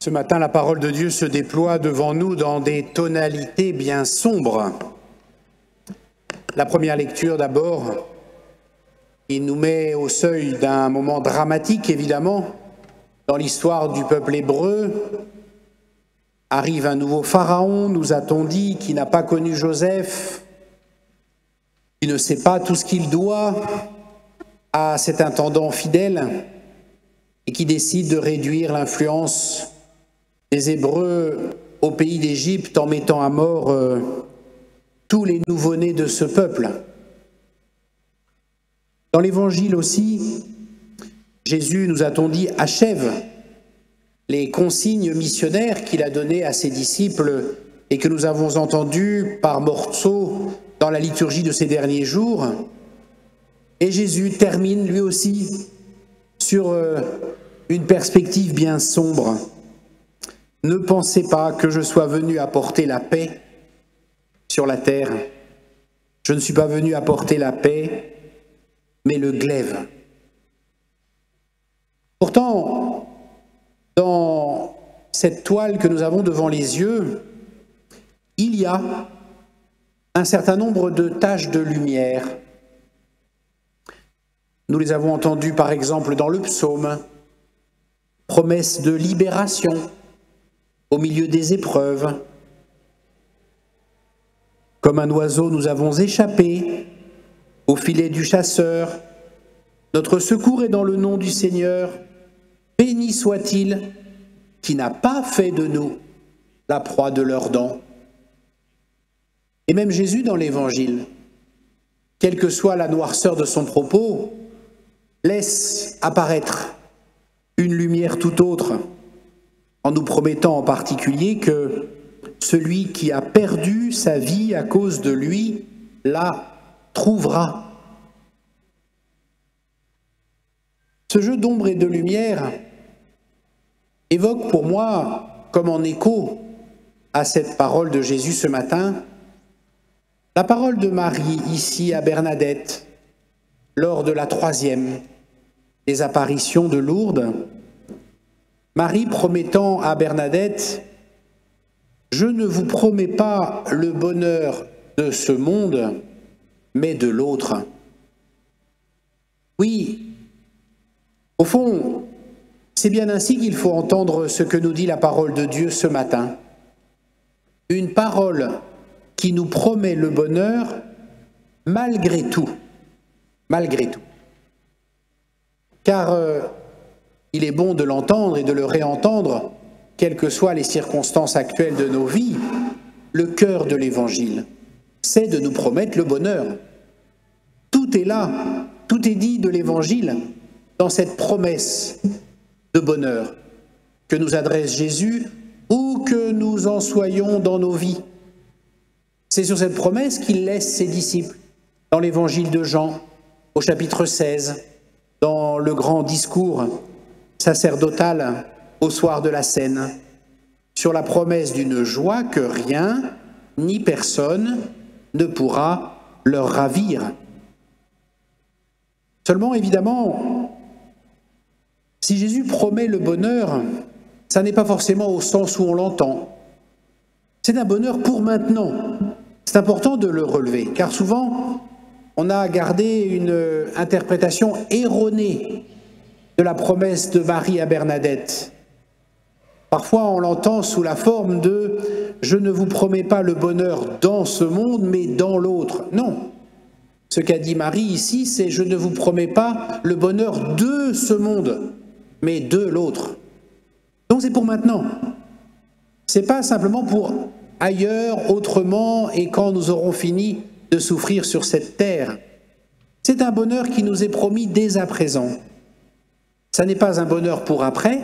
Ce matin, la parole de Dieu se déploie devant nous dans des tonalités bien sombres. La première lecture d'abord, il nous met au seuil d'un moment dramatique, évidemment, dans l'histoire du peuple hébreu. Arrive un nouveau pharaon, nous a-t-on dit, qui n'a pas connu Joseph, qui ne sait pas tout ce qu'il doit à cet intendant fidèle et qui décide de réduire l'influence des Hébreux au pays d'Égypte en mettant à mort tous les nouveau-nés de ce peuple. Dans l'Évangile aussi, Jésus, nous a-t-on dit, achève les consignes missionnaires qu'il a données à ses disciples et que nous avons entendues par morceaux dans la liturgie de ces derniers jours. Et Jésus termine lui aussi sur une perspective bien sombre. Ne pensez pas que je sois venu apporter la paix sur la terre. Je ne suis pas venu apporter la paix, mais le glaive. Pourtant, dans cette toile que nous avons devant les yeux, il y a un certain nombre de taches de lumière. Nous les avons entendues par exemple dans le psaume, promesse de libération au milieu des épreuves. Comme un oiseau, nous avons échappé au filet du chasseur. Notre secours est dans le nom du Seigneur. Béni soit-il qui n'a pas fait de nous la proie de leurs dents. Et même Jésus dans l'Évangile, quelle que soit la noirceur de son propos, laisse apparaître une lumière tout autre, en nous promettant en particulier que celui qui a perdu sa vie à cause de lui la trouvera. Ce jeu d'ombre et de lumière évoque pour moi, comme en écho à cette parole de Jésus ce matin, la parole de Marie ici à Bernadette, lors de la 3e des apparitions de Lourdes. Marie promettant à Bernadette « Je ne vous promets pas le bonheur de ce monde, mais de l'autre. » Oui, au fond, c'est bien ainsi qu'il faut entendre ce que nous dit la parole de Dieu ce matin. Une parole qui nous promet le bonheur malgré tout. Malgré tout. Car il est bon de l'entendre et de le réentendre, quelles que soient les circonstances actuelles de nos vies. Le cœur de l'Évangile, c'est de nous promettre le bonheur. Tout est là, tout est dit de l'Évangile dans cette promesse de bonheur que nous adresse Jésus, où que nous en soyons dans nos vies. C'est sur cette promesse qu'il laisse ses disciples dans l'Évangile de Jean, au chapitre 16, dans le grand discours sacerdotal au soir de la Cène, sur la promesse d'une joie que rien ni personne ne pourra leur ravir. Seulement, évidemment, si Jésus promet le bonheur, ça n'est pas forcément au sens où on l'entend. C'est un bonheur pour maintenant. C'est important de le relever, car souvent, on a gardé une interprétation erronée de la promesse de Marie à Bernadette. Parfois, on l'entend sous la forme de « je ne vous promets pas le bonheur dans ce monde, mais dans l'autre ». Non. Ce qu'a dit Marie ici, c'est « je ne vous promets pas le bonheur de ce monde, mais de l'autre ». Donc c'est pour maintenant. C'est pas simplement pour ailleurs, autrement, et quand nous aurons fini de souffrir sur cette terre. C'est un bonheur qui nous est promis dès à présent. Ça n'est pas un bonheur pour après,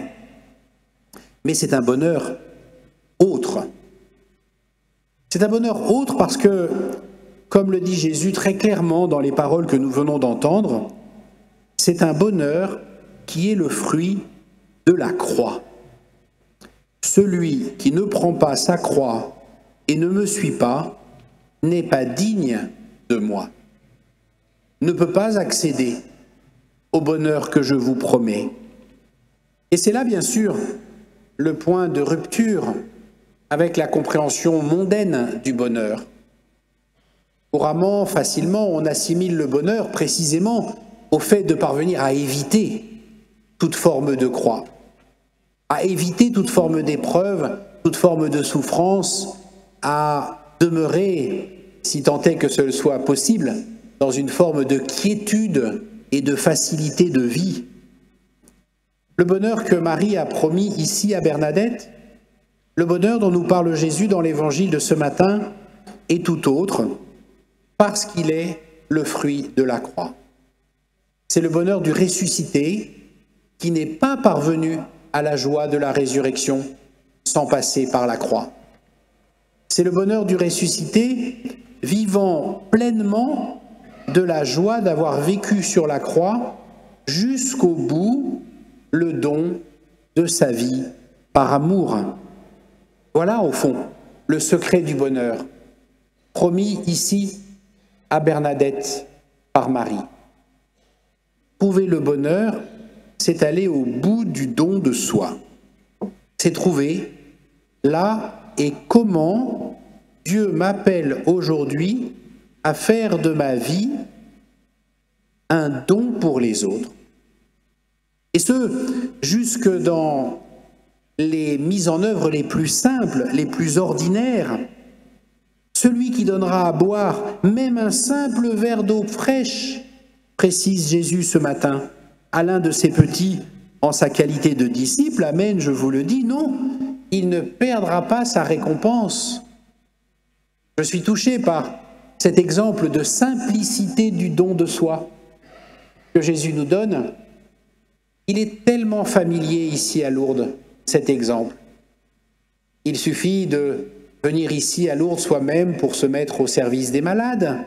mais c'est un bonheur autre. C'est un bonheur autre parce que, comme le dit Jésus très clairement dans les paroles que nous venons d'entendre, c'est un bonheur qui est le fruit de la croix. Celui qui ne prend pas sa croix et ne me suit pas n'est pas digne de moi, ne peut pas accéder au bonheur que je vous promets. Et c'est là, bien sûr, le point de rupture avec la compréhension mondaine du bonheur. Couramment, facilement, on assimile le bonheur précisément au fait de parvenir à éviter toute forme de croix, à éviter toute forme d'épreuve, toute forme de souffrance, à demeurer, si tant est que ce soit possible, dans une forme de quiétude et de facilité de vie. Le bonheur que Marie a promis ici à Bernadette, le bonheur dont nous parle Jésus dans l'évangile de ce matin, est tout autre, parce qu'il est le fruit de la croix. C'est le bonheur du ressuscité qui n'est pas parvenu à la joie de la résurrection sans passer par la croix. C'est le bonheur du ressuscité vivant pleinement de la joie d'avoir vécu sur la croix jusqu'au bout le don de sa vie par amour. Voilà au fond le secret du bonheur, promis ici à Bernadette par Marie. Trouver le bonheur, c'est aller au bout du don de soi. C'est trouver là et comment Dieu m'appelle aujourd'hui à faire de ma vie un don pour les autres. Et ce, jusque dans les mises en œuvre les plus simples, les plus ordinaires. Celui qui donnera à boire même un simple verre d'eau fraîche, précise Jésus ce matin, à l'un de ses petits en sa qualité de disciple, amen, je vous le dis, non, il ne perdra pas sa récompense. Je suis touché par cet exemple de simplicité du don de soi que Jésus nous donne. Il est tellement familier ici à Lourdes, cet exemple. Il suffit de venir ici à Lourdes soi-même pour se mettre au service des malades.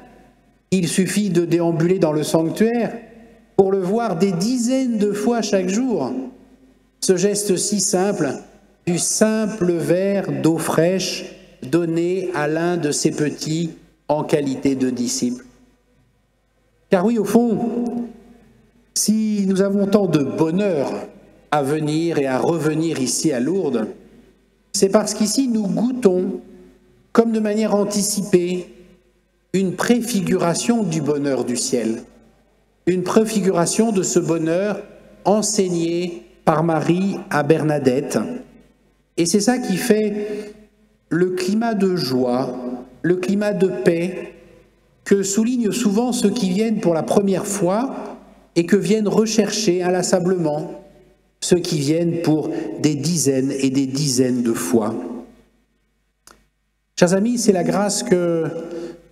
Il suffit de déambuler dans le sanctuaire pour le voir des dizaines de fois chaque jour. Ce geste si simple, du simple verre d'eau fraîche donné à l'un de ses petits en qualité de disciple. Car oui, au fond, si nous avons tant de bonheur à venir et à revenir ici à Lourdes, c'est parce qu'ici nous goûtons, comme de manière anticipée, une préfiguration du bonheur du ciel, une préfiguration de ce bonheur enseigné par Marie à Bernadette. Et c'est ça qui fait le climat de joie, le climat de paix que soulignent souvent ceux qui viennent pour la première fois et que viennent rechercher inlassablement ceux qui viennent pour des dizaines et des dizaines de fois. Chers amis, c'est la grâce que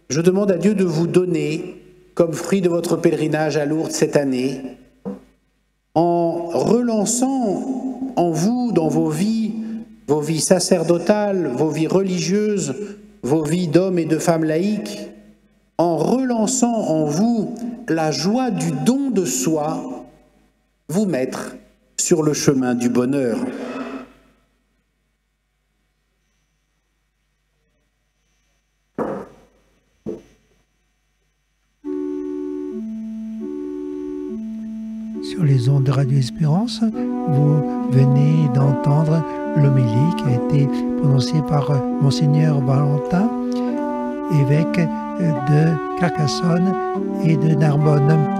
je demande à Dieu de vous donner comme fruit de votre pèlerinage à Lourdes cette année, en relançant en vous, dans vos vies sacerdotales, vos vies religieuses, vos vies d'hommes et de femmes laïques, en relançant en vous la joie du don de soi, vous mettre sur le chemin du bonheur. Sur les ondes de Radio Espérance, vous venez d'entendre l'homélie qui a été prononcée par Monseigneur Valentin, évêque de Carcassonne et de Narbonne.